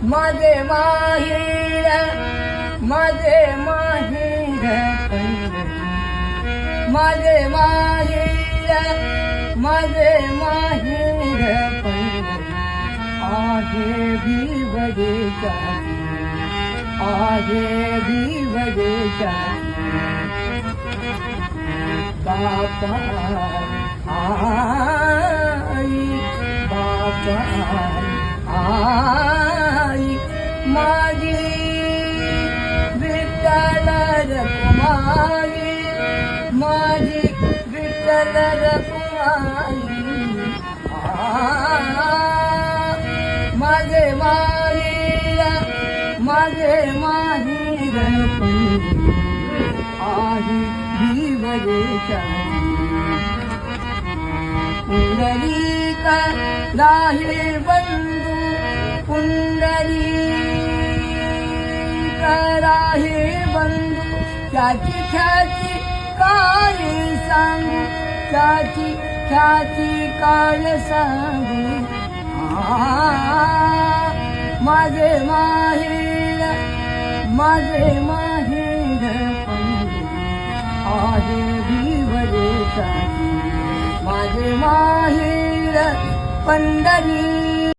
माझे माहेर माझे माहेर माझे माहेर माझे माहेर आहे भिवदेच्या आहे भिवदेच्या बापा आई बापा आई माझी विठ्ठल रखुमाई माझी विठ्ठल रखुमाई माझे माहेर माझे माहेर आहे भिवदेच्या पुंडलिक राहे बंधू पुंडलिक राहे बंधू त्याची ख्याती काय सांगू त्याची ख्याती काय सांगू माझे माहेर माझे माहेर आहे भिवदेच्या माझे माहेर पंढरी